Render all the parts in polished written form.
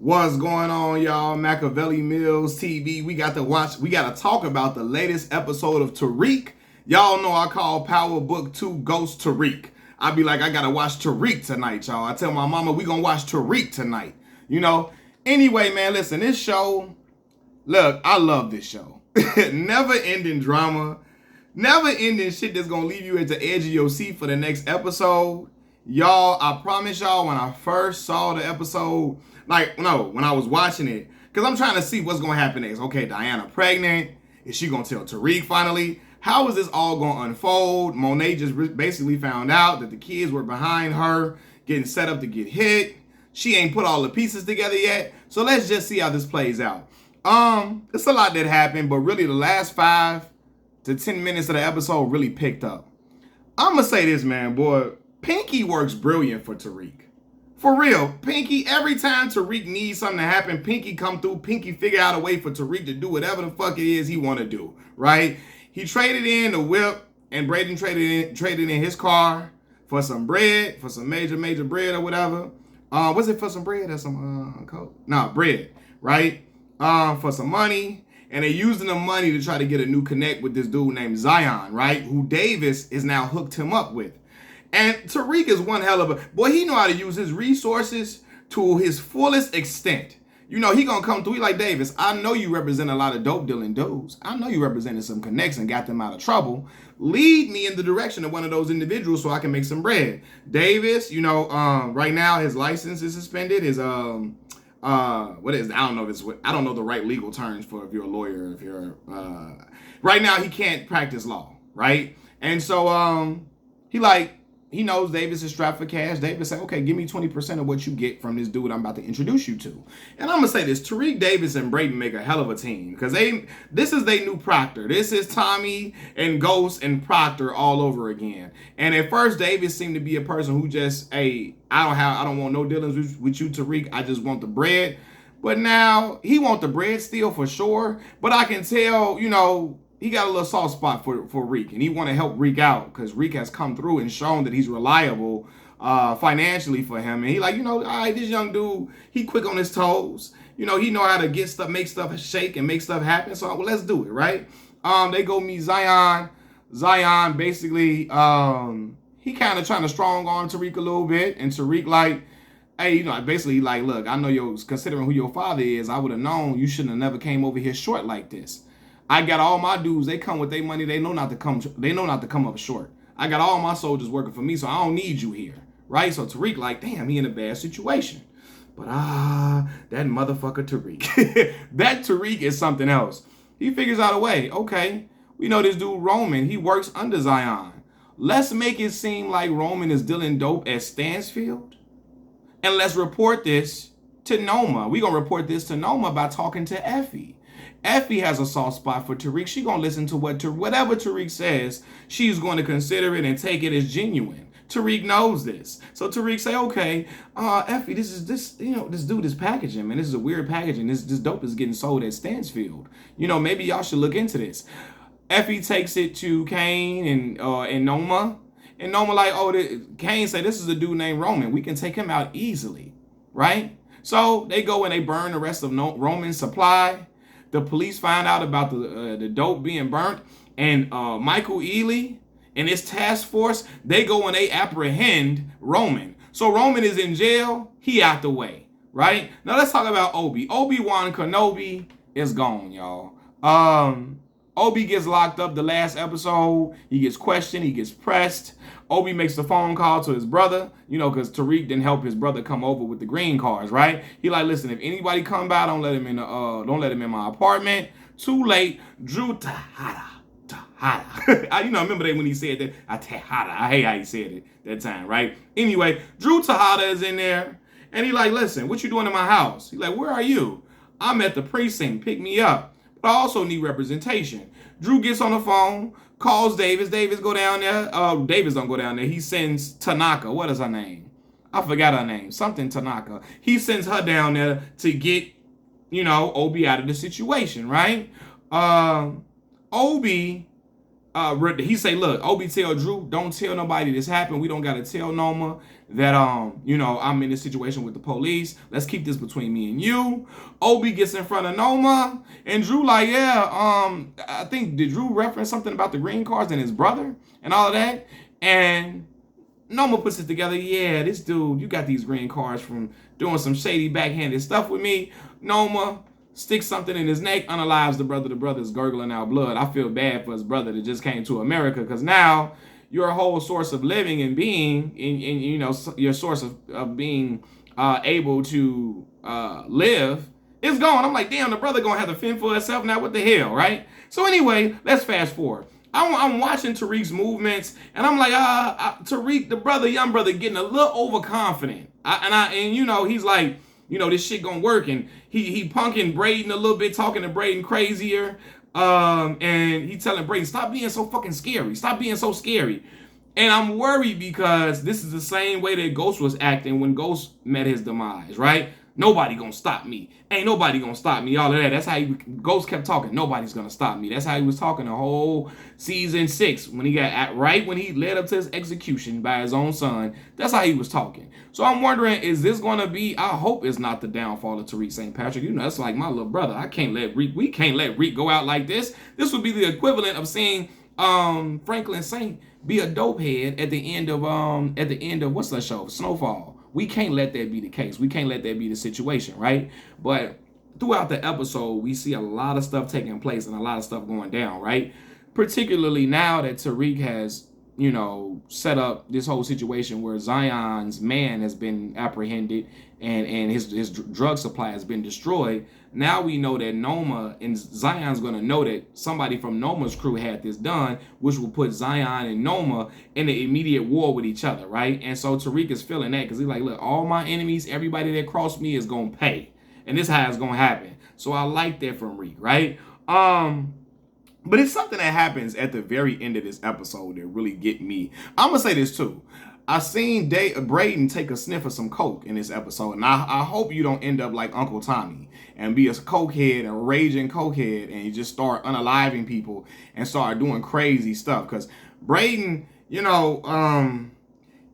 What's going on, y'all? Machiavelli Mills TV. We got to talk about the latest episode of Tariq. Y'all know I call Power Book 2 Ghost Tariq. I be like, I gotta watch Tariq tonight, y'all. I tell my mama we gonna watch Tariq tonight. You know? Anyway, man, listen, this show, look, I love this show. Never ending drama, never ending shit that's gonna leave you at the edge of your seat for the next episode. Y'all, I promise y'all, when I first saw the episode, when I was watching it, because I'm trying to see what's going to happen next. Okay, Diana pregnant. Is she going to tell Tariq finally? How is this all going to unfold? Monet just basically found out that the kids were behind her, getting set up to get hit. She ain't put all the pieces together yet. So let's just see how this plays out. It's a lot that happened, but really the last 5 to 10 minutes of the episode really picked up. I'm going to say this, man, boy. Pinky works brilliant for Tariq. For real, Pinky, every time Tariq needs something to happen, Pinky come through, Pinky figure out a way for Tariq to do whatever the fuck it is he want to do, right? He traded in the whip, and Braden traded in his car for some bread, for some major bread or whatever. Was it for some bread or some coke? No, bread, right? For some money. And they're using the money to try to get a new connect with this dude named Zion, right? Who Davis is now hooked him up with. And Tariq is one hell of a boy. He know how to use his resources to his fullest extent. You know, he gonna come through. He like, Davis, I know you represent a lot of dope dealing dudes. I know you represented some connects and got them out of trouble. Lead me in the direction of one of those individuals so I can make some bread. Davis, you know, right now his license is suspended. His what is, I don't know if it's, I don't know the right legal terms for if you're a lawyer, if you're right now he can't practice law, right? And so he knows Davis is strapped for cash. Davis said, okay, give me 20% of what you get from this dude I'm about to introduce you to. And I'm going to say this, Tariq Davis and Braden make a hell of a team because this is their new Proctor. This is Tommy and Ghost and Proctor all over again. And at first, Davis seemed to be a person who just, hey, I don't want no dealings with you, Tariq. I just want the bread. But now he want the bread still for sure. But I can tell, you know, he got a little soft spot for Reek, and he want to help Reek out because Reek has come through and shown that he's reliable financially for him. And he like, you know, all right, this young dude, he quick on his toes. You know, he know how to get stuff, make stuff shake and make stuff happen. So, well, let's do it, right? They go meet Zion. Zion basically, he kind of trying to strong arm Tariq a little bit, and Tariq like, hey, you know, basically like, look, I know considering who your father is, I would have known you shouldn't have never came over here short like this. I got all my dudes, they come with their money, they know not to come up short. I got all my soldiers working for me, so I don't need you here, right? So Tariq like, damn, he in a bad situation. But that motherfucker Tariq. That Tariq is something else. He figures out a way. Okay, we know this dude Roman, he works under Zion. Let's make it seem like Roman is dealing dope at Stansfield. And let's report this to Noma. We're going to report this to Noma by talking to Effie. Effie has a soft spot for Tariq. She's going to listen to whatever Tariq says. She's going to consider it and take it as genuine. Tariq knows this. So Tariq say, okay, Effie, this dude is packaging, man. This is a weird packaging. This dope is getting sold at Stansfield. You know, maybe y'all should look into this. Effie takes it to Kane and Noma. And Noma like, Kane say, this is a dude named Roman. We can take him out easily, right? So they go and they burn the rest of Roman's supply. The police find out about the dope being burnt, and Michael Ealy and his task force, they go and they apprehend Roman. So Roman is in jail, he out the way, right? Now let's talk about Obi. Obi-Wan Kenobi is gone, y'all. Obi gets locked up the last episode. He gets questioned, he gets pressed. Obi makes the phone call to his brother, you know, because Tariq didn't help his brother come over with the green cards, right? He like, listen, if anybody come by, don't let him in my apartment. Too late. Drew Tejada. You know, remember that when he said that? Tejada. I hate how he said it that time, right? Anyway, Drew Tejada is in there, and he like, listen, what you doing in my house? He like, where are you? I'm at the precinct. Pick me up. But I also need representation. Drew gets on the phone, calls Davis. Davis go down there. Davis don't go down there. He sends Tanaka. What is her name? I forgot her name. Something Tanaka. He sends her down there to get, you know, Obi out of the situation, right? Obi he say, look, Obi tell Drew, don't tell nobody this happened. We don't gotta tell Noma that I'm in this situation with the police. Let's keep this between me and you. Obi gets in front of Noma, and Drew like, yeah, I think did Drew reference something about the green cards and his brother and all of that? And Noma puts it together. Yeah, this dude, you got these green cards from doing some shady backhanded stuff with me. Noma sticks something in his neck, unalives the brother. The brother's gurgling out blood. I feel bad for his brother that just came to America, because now your whole source of living and being, your source of being able to live is gone. I'm like, damn, the brother gonna have to fend for himself now. What the hell, right? So anyway, let's fast forward. I'm watching Tariq's movements, and I'm like, Tariq, the brother, young brother, getting a little overconfident. He's like, this shit gonna work, and he punking Braden a little bit, talking to Braden crazier, and he telling Braden, stop being so fucking scary, stop being so scary. And I'm worried because this is the same way that Ghost was acting when Ghost met his demise, right? Nobody gonna stop me. Ain't nobody gonna stop me. All of that. That's how Ghost kept talking. Nobody's gonna stop me. That's how he was talking the whole season 6 when he got right when he led up to his execution by his own son. That's how he was talking. So I'm wondering, is this gonna be? I hope it's not the downfall of Tariq St. Patrick. That's like my little brother. We can't let Reek go out like this. This would be the equivalent of seeing Franklin Saint be a dope head at the end of what's that show? Snowfall. We can't let that be the case. We can't let that be the situation, right? But throughout the episode, we see a lot of stuff taking place and a lot of stuff going down, right? Particularly now that Tariq has, set up this whole situation where Zion's man has been apprehended and his drug supply has been destroyed. Now we know that Noma and Zion's going to know that somebody from Noma's crew had this done, which will put Zion and Noma in an immediate war with each other, right? And so Tariq is feeling that because he's like, look, all my enemies, everybody that crossed me is going to pay. And this is how it's going to happen. So I like that from Reek, right? But it's something that happens at the very end of this episode that really get me. I'm going to say this too. I seen Braden take a sniff of some coke in this episode, and I hope you don't end up like Uncle Tommy and be a cokehead, a raging cokehead, and you just start unaliving people and start doing crazy stuff. Because Braden,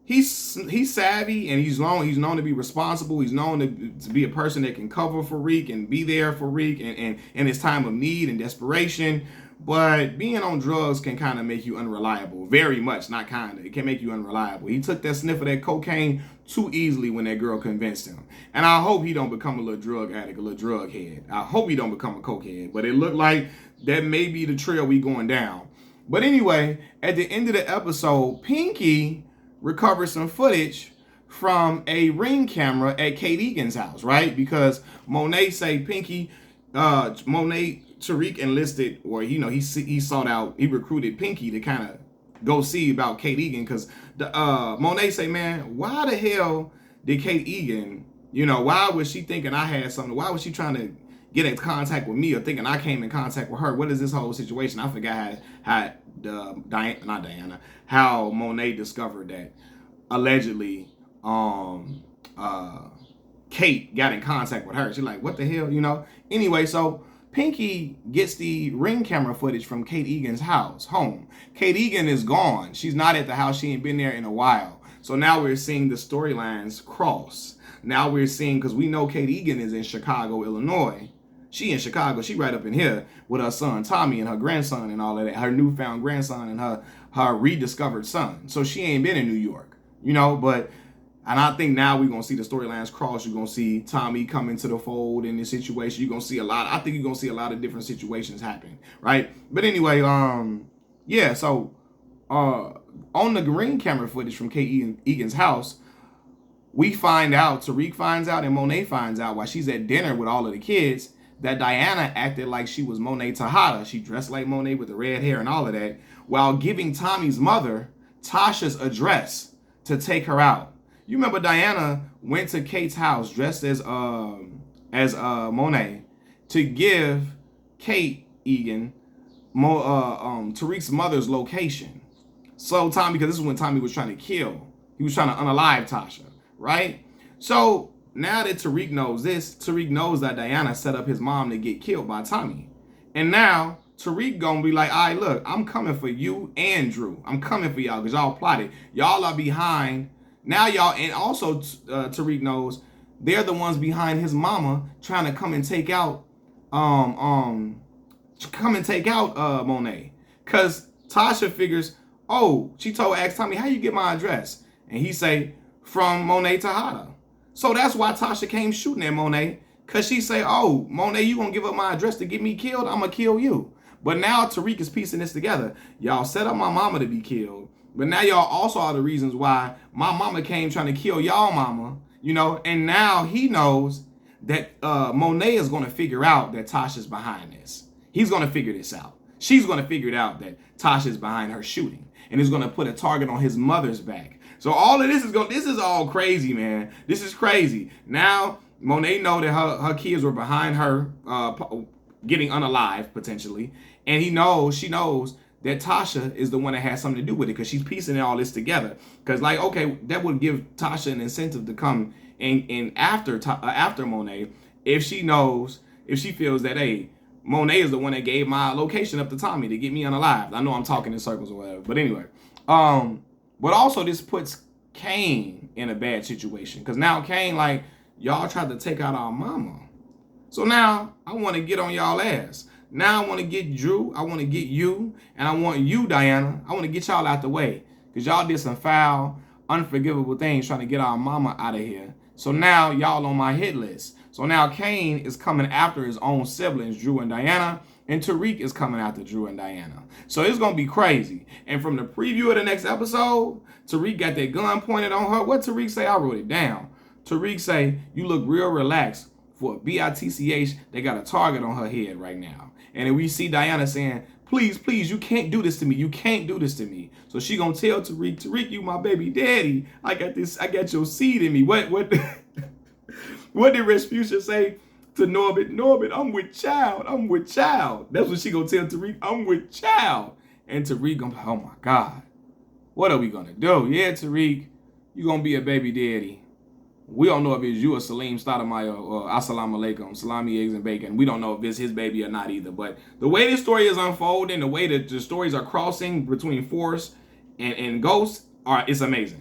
he's savvy and he's known to be responsible. He's known to be a person that can cover for Reek and be there for Reek and in his time of need and desperation. But being on drugs can kind of make you unreliable. Very much, not kind of. It can make you unreliable. He took that sniff of that cocaine too easily when that girl convinced him. And I hope he don't become a little drug addict, a little drug head. I hope he don't become a cokehead. But it looked like that may be the trail we going down. But anyway, at the end of the episode, Pinky recovered some footage from a Ring camera at Kate Egan's house, right? Because Monet say Tariq enlisted, or he sought out, he recruited Pinky to kind of go see about Kate Egan, because Monet say, man, why the hell did Kate Egan, why was she thinking I had something? Why was she trying to get in contact with me or thinking I came in contact with her? What is this whole situation? I forgot how Monet discovered that allegedly Kate got in contact with her. She's like, what the hell, Anyway, so Pinky gets the Ring camera footage from Kate Egan's home. Kate Egan is gone. She's not at the house. She ain't been there in a while. So now we're seeing the storylines cross. Now we're seeing, because we know Kate Egan is in Chicago, Illinois. She in Chicago. She right up in here with her son Tommy and her grandson and all of that. Her newfound grandson and her rediscovered son. So she ain't been in New York, And I think now we're going to see the storylines cross. You're going to see Tommy come into the fold in this situation. You're going to see I think you're going to see a lot of different situations happen, right? But anyway, so on the Ring camera footage from Kate Egan's house, we find out, Tariq finds out and Monet finds out while she's at dinner with all of the kids that Diana acted like she was Monet Tejada. She dressed like Monet with the red hair and all of that, while giving Tommy's mother Tasha's address to take her out. You remember Diana went to Kate's house dressed as Monet to give Kate Egan Tariq's mother's location. So Tommy, because this is when Tommy was trying to kill. He was trying to unalive Tasha, right? So now that Tariq knows this, Tariq knows that Diana set up his mom to get killed by Tommy. And now Tariq gonna be like, all right, look, I'm coming for you and Drew. I'm coming for y'all because y'all plotted. Y'all are behind. Now y'all, and also Tariq knows they're the ones behind his mama trying to come and take out Monet. Cause Tasha figures, oh, she asked Tommy, how you get my address? And he say, from Monet Tejada. So that's why Tasha came shooting at Monet. Cause she say, oh, Monet, you gonna give up my address to get me killed? I'ma kill you. But now Tariq is piecing this together. Y'all set up my mama to be killed. But now y'all also are the reasons why my mama came trying to kill y'all mama. You know, and now he knows that Monet is gonna figure out that Tasha's behind this. He's gonna figure this out. She's gonna figure it out that Tasha's behind her shooting. And is gonna put a target on his mother's back. So all of this is all crazy, man. This is crazy. Now Monet know that her kids were behind her getting unalive potentially, and she knows that Tasha is the one that has something to do with it because she's piecing all this together. Because like, okay, that would give Tasha an incentive to come in after Monet if she feels that, hey, Monet is the one that gave my location up to Tommy to get me unalived. I know I'm talking in circles or whatever, but anyway, but also this puts Kane in a bad situation because now Kane like, y'all tried to take out our mama. So now I want to get on y'all ass. Now I want to get Drew. I want to get you. And I want you, Diana. I want to get y'all out the way. Because y'all did some foul, unforgivable things trying to get our mama out of here. So now y'all on my hit list. So now Kane is coming after his own siblings, Drew and Diana. And Tariq is coming after Drew and Diana. So it's going to be crazy. And from the preview of the next episode, Tariq got that gun pointed on her. What Tariq say? I wrote it down. Tariq say, you look real relaxed for a BITCH. They got a target on her head right now. And then we see Diana saying, please, please, you can't do this to me. You can't do this to me. So she gonna tell Tariq, you my baby daddy. I got your seed in me. What what did Respucia say to Norbit? Norbit, I'm with child. I'm with child. That's what she gonna tell Tariq. I'm with child. And Tariq gonna, oh my God. What are we gonna do? Yeah, Tariq, you gonna be a baby daddy. We don't know if it's you or Salim Stoudemire or Assalamu Alaikum, salami, eggs, and bacon. We don't know if it's his baby or not either. But the way this story is unfolding, the way that the stories are crossing between Force and Ghost, it's amazing.